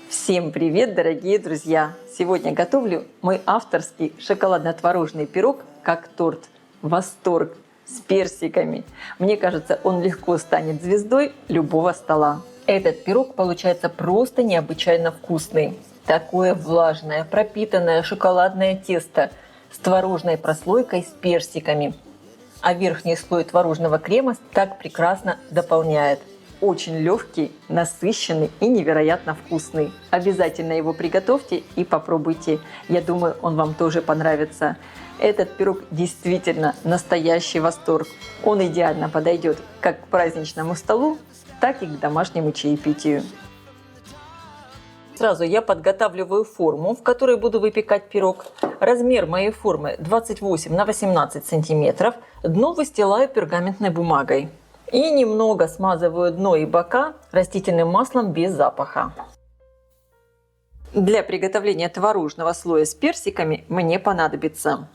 Всем привет, дорогие друзья! Сегодня готовлю мой авторский шоколадно-творожный пирог как торт. Восторг! С персиками. Мне кажется, он легко станет звездой любого стола. Этот пирог получается просто необычайно вкусный. Такое влажное, пропитанное шоколадное тесто с творожной прослойкой с персиками. А верхний слой творожного крема так прекрасно дополняет. Очень легкий, насыщенный и невероятно вкусный. Обязательно его приготовьте и попробуйте. Я думаю, он вам тоже понравится. Этот пирог действительно настоящий восторг. Он идеально подойдет как к праздничному столу, так и к домашнему чаепитию. Сразу я подготавливаю форму, в которой буду выпекать пирог. Размер моей формы 28 на 18 сантиметров. Дно выстилаю пергаментной бумагой. И немного смазываю дно и бока растительным маслом без запаха. Для приготовления творожного слоя с персиками мне понадобится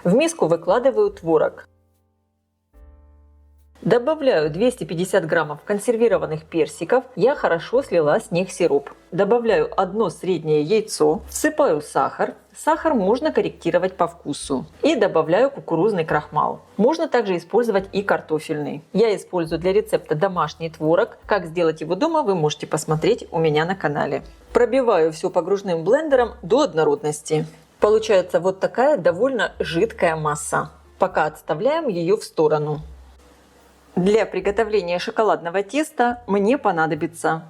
в миску выкладываю творог. Добавляю 250 граммов консервированных персиков. Я хорошо слила с них сироп. Добавляю одно среднее яйцо. Всыпаю сахар. Сахар можно корректировать по вкусу. И добавляю кукурузный крахмал. Можно также использовать и картофельный. Я использую для рецепта домашний творог. Как сделать его дома, вы можете посмотреть у меня на канале. Пробиваю все погружным блендером до однородности. Получается вот такая довольно жидкая масса. Пока отставляем ее в сторону. Для приготовления шоколадного теста мне понадобится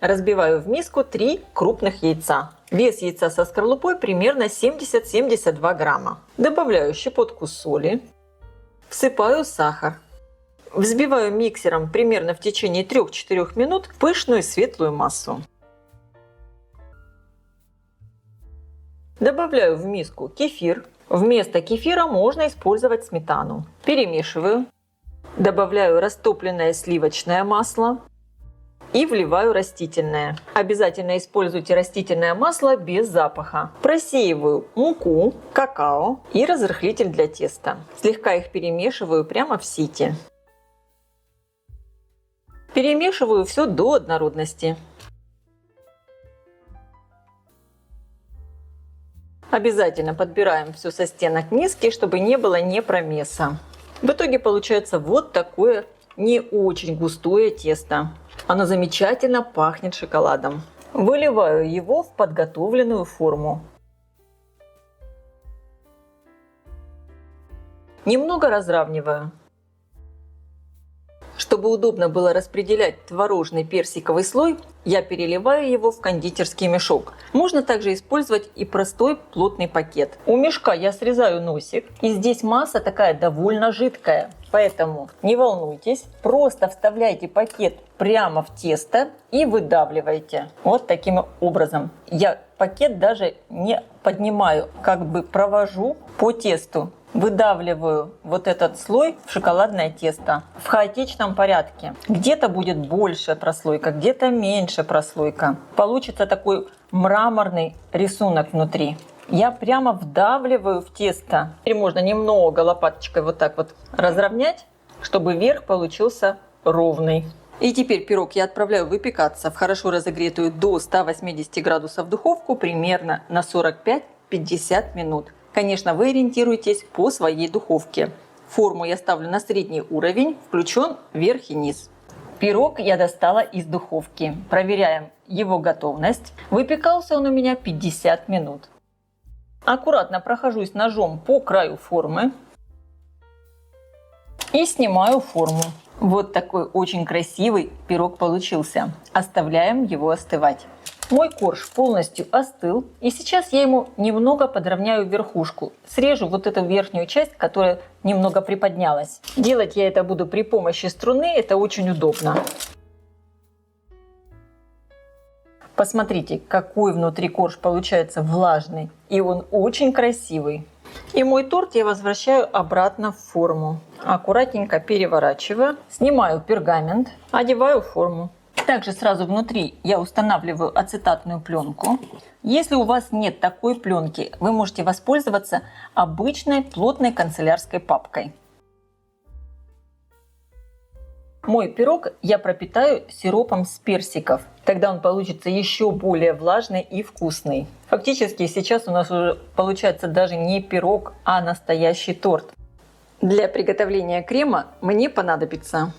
разбиваю в миску 3 крупных яйца. Вес яйца со скорлупой примерно 70-72 грамма. Добавляю щепотку соли. Всыпаю сахар. Взбиваю миксером примерно в течение 3-4 минут пышную светлую массу. Добавляю в миску кефир. Вместо кефира можно использовать сметану. Перемешиваю. Добавляю растопленное сливочное масло. И вливаю растительное. Обязательно используйте растительное масло без запаха. Просеиваю муку, какао и разрыхлитель для теста. Слегка их перемешиваю прямо в сите. Перемешиваю все до однородности. Обязательно подбираем все со стенок миски, чтобы не было непромеса. В итоге получается вот такое не очень густое тесто. Оно замечательно пахнет шоколадом. Выливаю его в подготовленную форму. Немного разравниваю. Чтобы удобно было распределять творожный персиковый слой, я переливаю его в кондитерский мешок. Можно также использовать и простой плотный пакет. У мешка я срезаю носик, и здесь масса такая довольно жидкая. Поэтому не волнуйтесь, просто вставляйте пакет прямо в тесто и выдавливайте. Вот таким образом. Я пакет даже не поднимаю, как бы провожу по тесту. Выдавливаю вот этот слой в шоколадное тесто в хаотичном порядке. Где-то будет больше прослойка, где-то меньше прослойка. Получится такой мраморный рисунок внутри. Я прямо вдавливаю в тесто. Теперь можно немного лопаточкой вот так вот разровнять, чтобы верх получился ровный. И теперь пирог я отправляю выпекаться в хорошо разогретую до 180 градусов духовку примерно на 45-50 минут. Конечно, вы ориентируйтесь по своей духовке. Форму я ставлю на средний уровень, включен верх и низ. Пирог я достала из духовки. Проверяем его готовность. Выпекался он у меня 50 минут. Аккуратно прохожусь ножом по краю формы и снимаю форму. Вот такой очень красивый пирог получился. Оставляем его остывать. Мой корж полностью остыл, и сейчас я ему немного подровняю верхушку. Срежу вот эту верхнюю часть, которая немного приподнялась. Делать я это буду при помощи струны, это очень удобно. Посмотрите, какой внутри корж получается влажный, и он очень красивый. И мой торт я возвращаю обратно в форму. Аккуратненько переворачиваю, снимаю пергамент, одеваю форму. Также сразу внутри я устанавливаю ацетатную пленку. Если у вас нет такой пленки, вы можете воспользоваться обычной плотной канцелярской папкой. Мой пирог я пропитаю сиропом с персиков. Тогда он получится еще более влажный и вкусный. Фактически сейчас у нас уже получается даже не пирог, а настоящий торт. Для приготовления крема мне понадобится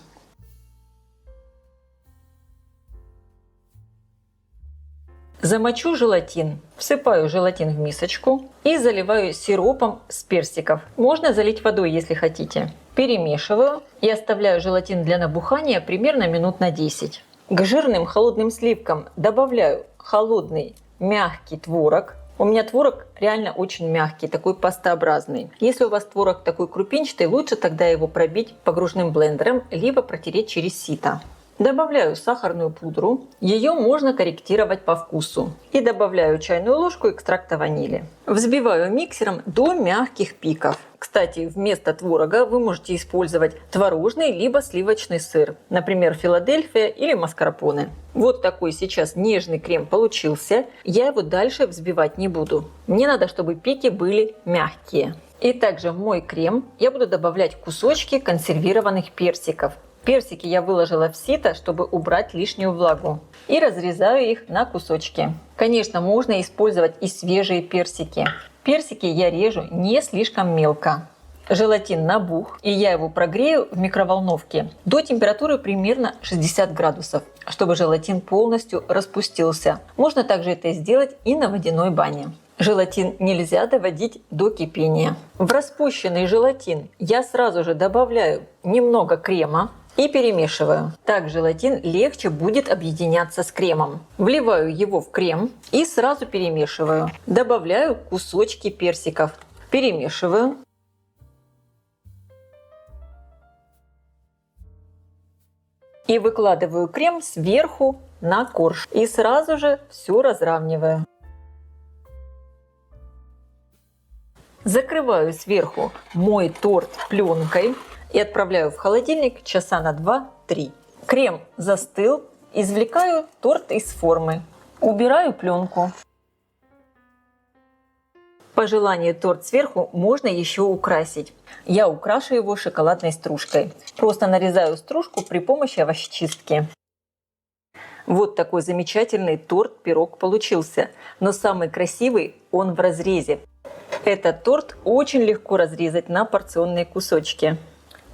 замочу желатин, всыпаю желатин в мисочку и заливаю сиропом с персиков. Можно залить водой, если хотите. Перемешиваю и оставляю желатин для набухания примерно минут на 10. К жирным холодным сливкам добавляю холодный мягкий творог. У меня творог реально очень мягкий, такой пастообразный. Если у вас творог такой крупинчатый, лучше тогда его пробить погружным блендером, либо протереть через сито. Добавляю сахарную пудру, ее можно корректировать по вкусу. И добавляю чайную ложку экстракта ванили. Взбиваю миксером до мягких пиков. Кстати, вместо творога вы можете использовать творожный либо сливочный сыр, например, Филадельфия или маскарпоне. Вот такой сейчас нежный крем получился. Я его дальше взбивать не буду. Мне надо, чтобы пики были мягкие. И также в мой крем я буду добавлять кусочки консервированных персиков. Персики я выложила в сито, чтобы убрать лишнюю влагу. И разрезаю их на кусочки. Конечно, можно использовать и свежие персики. Персики я режу не слишком мелко. Желатин набух, и я его прогрею в микроволновке до температуры примерно 60 градусов, чтобы желатин полностью распустился. Можно также это сделать и на водяной бане. Желатин нельзя доводить до кипения. В распущенный желатин я сразу же добавляю немного крема и перемешиваю. Так желатин легче будет объединяться с кремом. Вливаю его в крем и сразу перемешиваю. Добавляю кусочки персиков. Перемешиваю. И выкладываю крем сверху на корж. И сразу же все разравниваю. Закрываю сверху мой торт пленкой и отправляю в холодильник часа на 2-3. Крем застыл, извлекаю торт из формы, убираю пленку. По желанию торт сверху можно еще украсить. Я украшу его шоколадной стружкой. Просто нарезаю стружку при помощи овощечистки. Вот такой замечательный торт-пирог получился. Но самый красивый он в разрезе. Этот торт очень легко разрезать на порционные кусочки.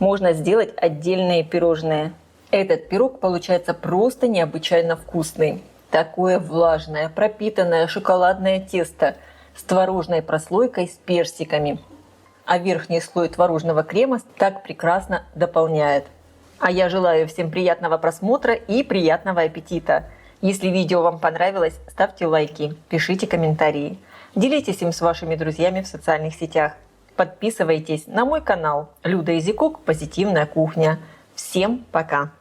Можно сделать отдельные пирожные. Этот пирог получается просто необычайно вкусный. Такое влажное, пропитанное шоколадное тесто с творожной прослойкой с персиками. А верхний слой творожного крема так прекрасно дополняет. А я желаю всем приятного просмотра и приятного аппетита. Если видео вам понравилось, ставьте лайки, пишите комментарии. Делитесь им с вашими друзьями в социальных сетях. Подписывайтесь на мой канал Люда Изикук «Позитивная кухня». Всем пока!